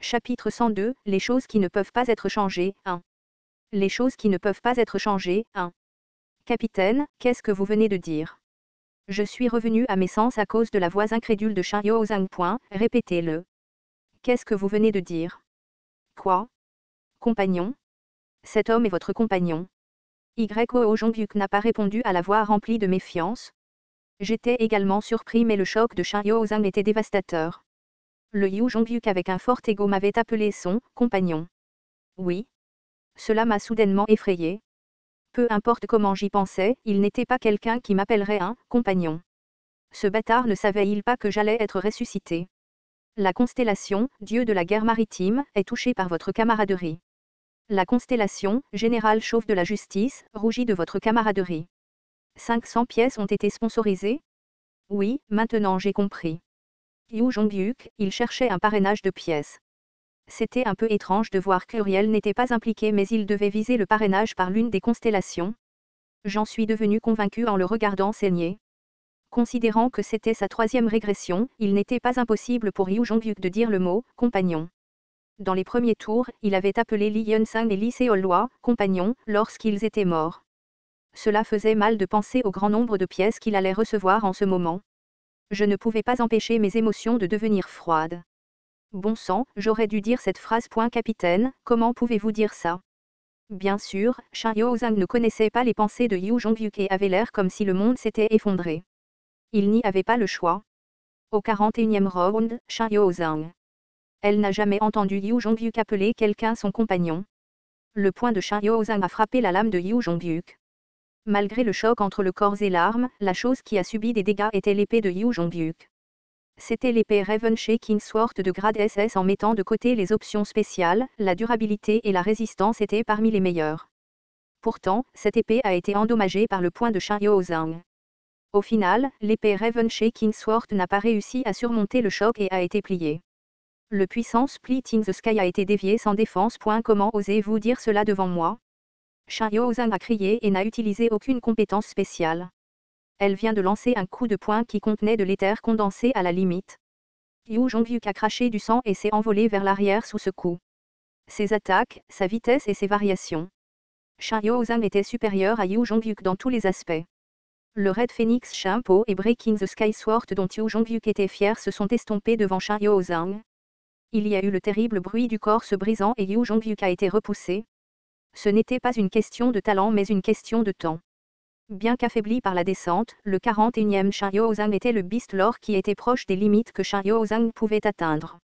Chapitre 102, les choses qui ne peuvent pas être changées, 1. Les choses qui ne peuvent pas être changées, 1. Capitaine, qu'est-ce que vous venez de dire? Je suis revenu à mes sens à cause de la voix incrédule de Shin Yo-Zhang. Répétez-le. Qu'est-ce que vous venez de dire? Quoi? Compagnon? Cet homme est votre compagnon. Yo Jongyuk n'a pas répondu à la voix remplie de méfiance. J'étais également surpris, mais le choc de Shin Yo-Zhang était dévastateur. Le Yu Jongyuk avec un fort ego m'avait appelé son compagnon. Oui. Cela m'a soudainement effrayé. Peu importe comment j'y pensais, il n'était pas quelqu'un qui m'appellerait un compagnon. Ce bâtard ne savait-il pas que j'allais être ressuscité? La constellation, dieu de la guerre maritime, est touchée par votre camaraderie. La constellation, général chauve de la justice, rougit de votre camaraderie. 500 pièces ont été sponsorisées? Oui, maintenant j'ai compris. Yu Jongyuk, il cherchait un parrainage de pièces. C'était un peu étrange de voir qu'Uriel n'était pas impliqué, mais il devait viser le parrainage par l'une des constellations. J'en suis devenu convaincu en le regardant saigner. Considérant que c'était sa 3e régression, il n'était pas impossible pour Yu Jongyuk de dire le mot « compagnon ». Dans les premiers tours, il avait appelé Li Yun-sang et Lee Seol-hwa « compagnons » lorsqu'ils étaient morts. Cela faisait mal de penser au grand nombre de pièces qu'il allait recevoir en ce moment. Je ne pouvais pas empêcher mes émotions de devenir froides. Bon sang, j'aurais dû dire cette phrase. Capitaine, comment pouvez-vous dire ça? Bien sûr, Shin Yo-Zhang ne connaissait pas les pensées de Yu Jongyuk et avait l'air comme si le monde s'était effondré. Il n'y avait pas le choix. Au 41e round, Shin Yo-Zhang. Elle n'a jamais entendu Yu Jongyuk appeler quelqu'un son compagnon. Le poing de Shin Yo-Zhang a frappé la lame de Yu Jongyuk. Malgré le choc entre le corps et l'arme, la chose qui a subi des dégâts était l'épée de Yu Jongyuk. C'était l'épée Raven Shaking Sword de grade SS. En mettant de côté les options spéciales, la durabilité et la résistance étaient parmi les meilleures. Pourtant, cette épée a été endommagée par le poing de Shin Yo-Zhang. Au final, l'épée Raven Shaking Sword n'a pas réussi à surmonter le choc et a été pliée. Le puissant Splitting the Sky a été dévié sans défense. Comment osez-vous dire cela devant moi? Shin Yo-Zhang a crié et n'a utilisé aucune compétence spéciale. Elle vient de lancer un coup de poing qui contenait de l'éther condensé à la limite. Yu Jongyuk a craché du sang et s'est envolé vers l'arrière sous ce coup. Ses attaques, sa vitesse et ses variations. Shin Yo-Zhang était supérieur à Yu Jongyuk dans tous les aspects. Le Red Phoenix Shimpo et Breaking the Sky Sword dont Yu Jongyuk était fier se sont estompés devant Shin Yo-Zhang. Il y a eu le terrible bruit du corps se brisant et Yu Jongyuk a été repoussé. Ce n'était pas une question de talent mais une question de temps. Bien qu'affaibli par la descente, le 41e Shin Yo-Zhang était le Beast Lord qui était proche des limites que Shin Yo-Zhang pouvait atteindre.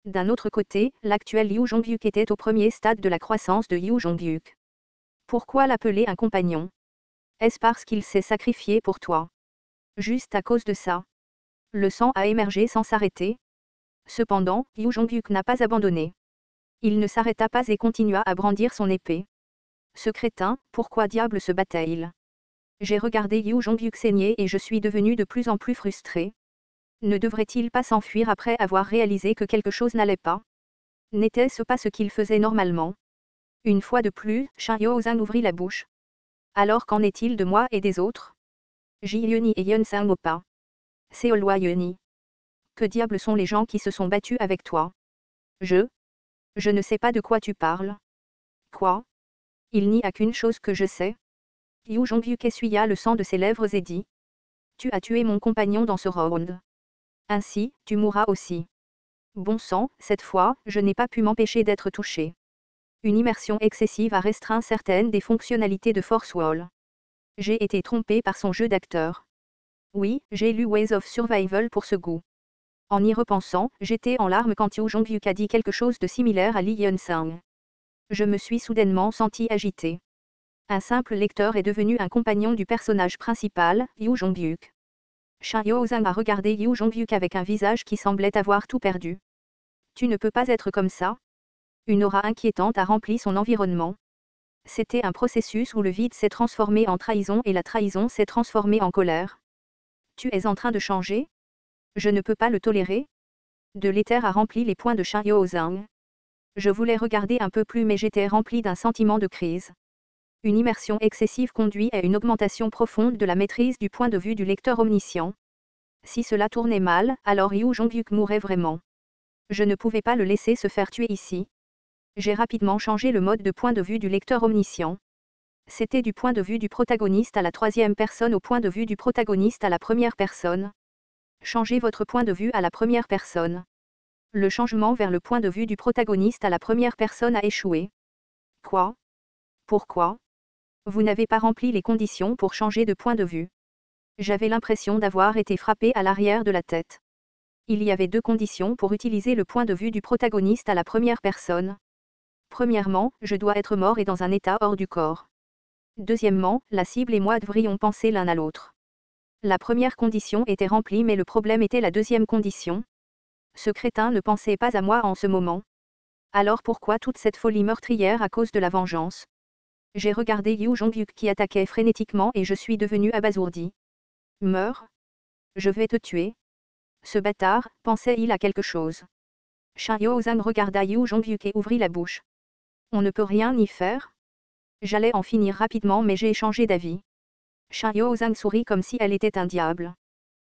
D'un autre côté, l'actuel Yu Jongyuk était au premier stade de la croissance de Yu Jongyuk. Pourquoi l'appeler un compagnon? Est-ce parce qu'il s'est sacrifié pour toi? Juste à cause de ça. Le sang a émergé sans s'arrêter. Cependant, Yu Jongyuk n'a pas abandonné. Il ne s'arrêta pas et continua à brandir son épée. Ce crétin, pourquoi diable se battait-il? J'ai regardé Yu Jongyuk saigner et je suis devenu de plus en plus frustré. Ne devrait-il pas s'enfuir après avoir réalisé que quelque chose n'allait pas? N'était-ce pas ce qu'il faisait normalement? Une fois de plus, Shin Yo-Zhang ouvrit la bouche. Alors qu'en est-il de moi et des autres? Ji-Yuni et Yun-Sang Oppa. Seol-hwa Yuni. Que diable sont les gens qui se sont battus avec toi? Je ne sais pas de quoi tu parles. Quoi? Il n'y a qu'une chose que je sais. Yu Jongyuk essuya le sang de ses lèvres et dit. Tu as tué mon compagnon dans ce round. Ainsi, tu mourras aussi. Bon sang, cette fois, je n'ai pas pu m'empêcher d'être touché. Une immersion excessive a restreint certaines des fonctionnalités de Force Wall. J'ai été trompé par son jeu d'acteur. Oui, j'ai lu Ways of Survival pour ce goût. En y repensant, j'étais en larmes quand Yu Jongyuk a dit quelque chose de similaire à Lee Yun-sang. Je me suis soudainement senti agité. Un simple lecteur est devenu un compagnon du personnage principal, Yu Jongyuk. Shin Yo-Zhang a regardé Yu Jongyuk avec un visage qui semblait avoir tout perdu. Tu ne peux pas être comme ça. Une aura inquiétante a rempli son environnement. C'était un processus où le vide s'est transformé en trahison et la trahison s'est transformée en colère. Tu es en train de changer? Je ne peux pas le tolérer. De l'éther a rempli les poings de Shin Yo-Zhang. Je voulais regarder un peu plus mais j'étais rempli d'un sentiment de crise. Une immersion excessive conduit à une augmentation profonde de la maîtrise du point de vue du lecteur omniscient. Si cela tournait mal, alors Yu Jongyuk mourrait vraiment. Je ne pouvais pas le laisser se faire tuer ici. J'ai rapidement changé le mode de point de vue du lecteur omniscient. C'était du point de vue du protagoniste à la troisième personne au point de vue du protagoniste à la première personne. Changez votre point de vue à la première personne. Le changement vers le point de vue du protagoniste à la première personne a échoué. Quoi? Pourquoi? Vous n'avez pas rempli les conditions pour changer de point de vue. J'avais l'impression d'avoir été frappé à l'arrière de la tête. Il y avait deux conditions pour utiliser le point de vue du protagoniste à la première personne. Premièrement, je dois être mort et dans un état hors du corps. Deuxièmement, la cible et moi devrions penser l'un à l'autre. La première condition était remplie mais le problème était la deuxième condition. Ce crétin ne pensait pas à moi en ce moment. Alors pourquoi toute cette folie meurtrière à cause de la vengeance? J'ai regardé Yu Jong-hyuk qui attaquait frénétiquement et je suis devenu abasourdi. Meurs? Je vais te tuer. Ce bâtard, pensait-il à quelque chose. Shin Yo-zang regarda Yu Jong-hyuk et ouvrit la bouche. On ne peut rien y faire? J'allais en finir rapidement mais j'ai changé d'avis. Shin Yo-zang sourit comme si elle était un diable.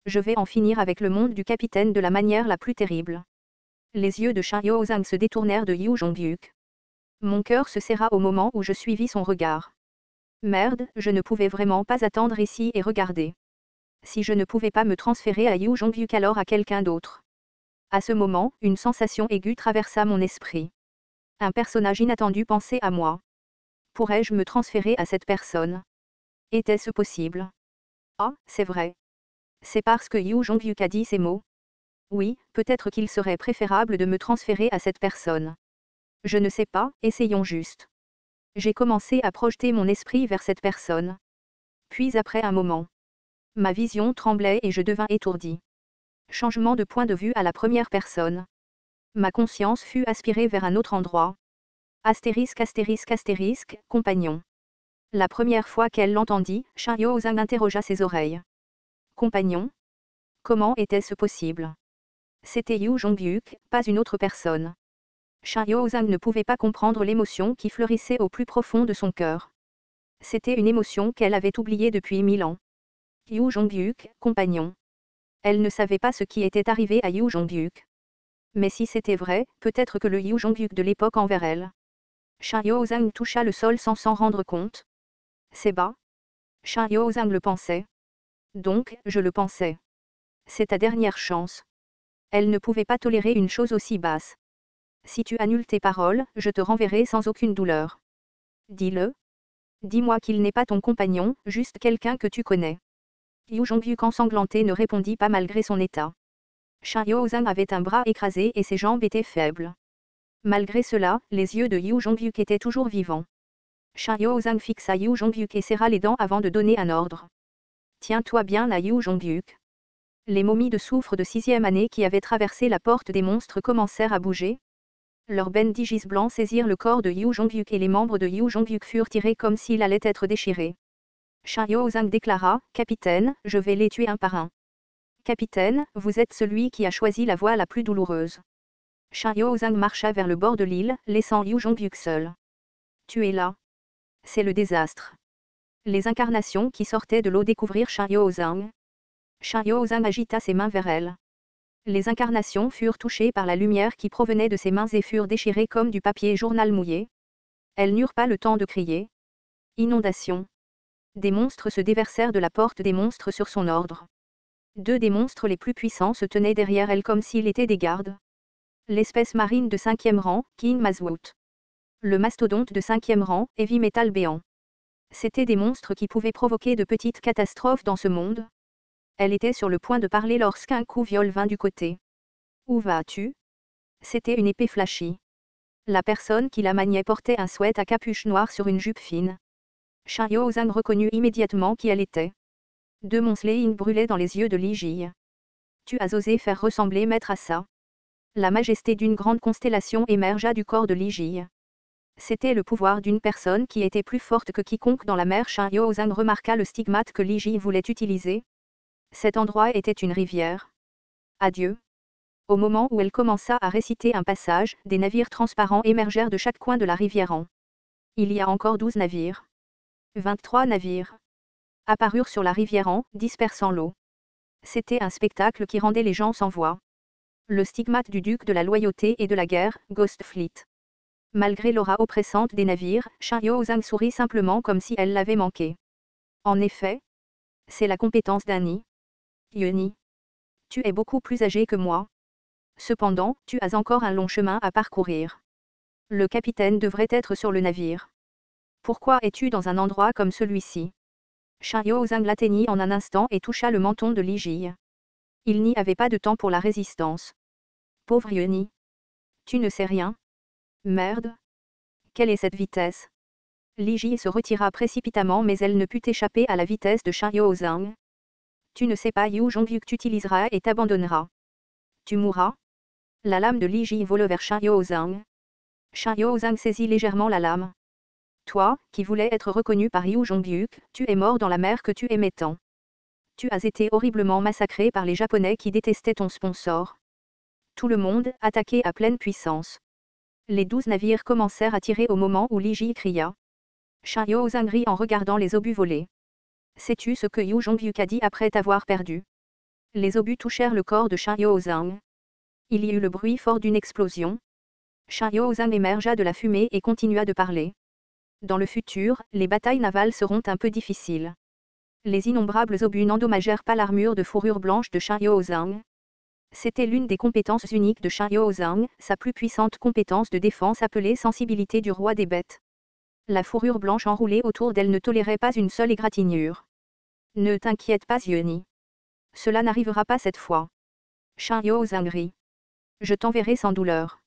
Je vais en finir avec le monde du capitaine de la manière la plus terrible. Les yeux de Shin Yo-zang se détournèrent de Yu Jong-hyuk. Mon cœur se serra au moment où je suivis son regard. Merde, je ne pouvais vraiment pas attendre ici et regarder. Si je ne pouvais pas me transférer à Yu Jong-hyuk alors à quelqu'un d'autre. À ce moment, une sensation aiguë traversa mon esprit. Un personnage inattendu pensait à moi. Pourrais-je me transférer à cette personne? Était-ce possible? Ah, c'est vrai. C'est parce que Yu Jong-hyuk a dit ces mots. Oui, peut-être qu'il serait préférable de me transférer à cette personne. Je ne sais pas, essayons juste. J'ai commencé à projeter mon esprit vers cette personne. Puis après un moment, ma vision tremblait et je devins étourdi. Changement de point de vue à la première personne. Ma conscience fut aspirée vers un autre endroit. Astérisque astérisque astérisque, compagnon. La première fois qu'elle l'entendit, Shin Yo-zang interrogea ses oreilles. Compagnon? Comment était-ce possible? C'était Yu Jong-hyuk, pas une autre personne. Shin Yo-zang ne pouvait pas comprendre l'émotion qui fleurissait au plus profond de son cœur. C'était une émotion qu'elle avait oubliée depuis 1000 ans. Yu Jong-hyuk, compagnon. Elle ne savait pas ce qui était arrivé à Yu Jong-hyuk. Mais si c'était vrai, peut-être que le Yu Jong-hyuk de l'époque envers elle. Shin Yo-zang toucha le sol sans s'en rendre compte. C'est bas. Shin Yo-zang le pensait. Donc, je le pensais. C'est ta dernière chance. Elle ne pouvait pas tolérer une chose aussi basse. Si tu annules tes paroles, je te renverrai sans aucune douleur. Dis-le. Dis-moi qu'il n'est pas ton compagnon, juste quelqu'un que tu connais. Yu Jong-hyuk ensanglanté ne répondit pas malgré son état. Shin Yo-zang avait un bras écrasé et ses jambes étaient faibles. Malgré cela, les yeux de Yu Jong-hyuk étaient toujours vivants. Shin Yo-zang fixa Yu Jong-hyuk et serra les dents avant de donner un ordre. Tiens-toi bien à Yu Jong-hyuk. Les momies de soufre de 6e année qui avaient traversé la porte des monstres commencèrent à bouger. Leurs bandages blancs saisirent le corps de Yu Jong-hyuk et les membres de Yu Jong-hyuk furent tirés comme s'il allait être déchiré. Shin Yo-zang déclara, « Capitaine, je vais les tuer un par un. » Capitaine, vous êtes celui qui a choisi la voie la plus douloureuse. Shin Yo-zang marcha vers le bord de l'île, laissant Yu Jong-hyuk seul. Tu es là. C'est le désastre. Les incarnations qui sortaient de l'eau découvrirent Shin Yo-zang. Shin Yo-zang agita ses mains vers elle. Les incarnations furent touchées par la lumière qui provenait de ses mains et furent déchirées comme du papier journal mouillé. Elles n'eurent pas le temps de crier. Inondation. Des monstres se déversèrent de la porte des monstres sur son ordre. Deux des monstres les plus puissants se tenaient derrière elle comme s'ils étaient des gardes. L'espèce marine de 5e rang, King Mazwoot. Le mastodonte de 5e rang, Heavy Metal béant. C'étaient des monstres qui pouvaient provoquer de petites catastrophes dans ce monde. Elle était sur le point de parler lorsqu'un coup viol vint du côté. Où vas-tu? C'était une épée flashy. La personne qui la maniait portait un sweat à capuche noire sur une jupe fine. Shin Yo-zang reconnut immédiatement qui elle était. Deux monsléings brûlaient dans les yeux de Li Ji. Tu as osé faire ressembler maître à ça. La majesté d'une grande constellation émergea du corps de Li Ji. C'était le pouvoir d'une personne qui était plus forte que quiconque dans la mer. Shin Yo-zang remarqua le stigmate que Li Ji voulait utiliser. Cet endroit était une rivière. Adieu. Au moment où elle commença à réciter un passage, des navires transparents émergèrent de chaque coin de la rivière en. Il y a encore 12 navires. 23 navires apparurent sur la rivière en, dispersant l'eau. C'était un spectacle qui rendait les gens sans voix. Le stigmate du duc de la loyauté et de la guerre, Ghost Fleet. Malgré l'aura oppressante des navires, Shin Yo-Zhang sourit simplement comme si elle l'avait manqué. En effet, c'est la compétence d'un Ni. Yuni. Tu es beaucoup plus âgé que moi. Cependant, tu as encore un long chemin à parcourir. Le capitaine devrait être sur le navire. Pourquoi es-tu dans un endroit comme celui-ci? Shin Yo-Zhang l'atteignit en un instant et toucha le menton de Li Ji. Il n'y avait pas de temps pour la résistance. Pauvre Yuni. Tu ne sais rien. Merde. Quelle est cette vitesse? Li Ji se retira précipitamment mais elle ne put échapper à la vitesse de Shin Yo-Zhang. Tu ne sais pas Yu Zhongyu que tu utiliseras et t'abandonneras. Tu mourras. La lame de Li Ji vole vers Shin Yo-Zhang. Shin Yo-Zhang saisit légèrement la lame. Toi, qui voulais être reconnu par Yu Zhongbyuk, tu es mort dans la mer que tu aimais tant. Tu as été horriblement massacré par les Japonais qui détestaient ton sponsor. Tout le monde, attaqué à pleine puissance. Les 12 navires commencèrent à tirer au moment où Li Ji cria. Shin Yo-Zhang rit en regardant les obus voler. Sais-tu ce que Yu Zhongbyuk a dit après t'avoir perdu? Les obus touchèrent le corps de Shin Yo-Zhang. Il y eut le bruit fort d'une explosion. Shin Yo-Zhang émergea de la fumée et continua de parler. Dans le futur, les batailles navales seront un peu difficiles. Les innombrables obus n'endommagèrent pas l'armure de fourrure blanche de Shin Yo-Zhang. C'était l'une des compétences uniques de Shin Yo-Zhang, sa plus puissante compétence de défense appelée sensibilité du roi des bêtes. La fourrure blanche enroulée autour d'elle ne tolérait pas une seule égratignure. Ne t'inquiète pas Yuni. Cela n'arrivera pas cette fois. Shin Yo-Zhang rit. Je t'enverrai sans douleur.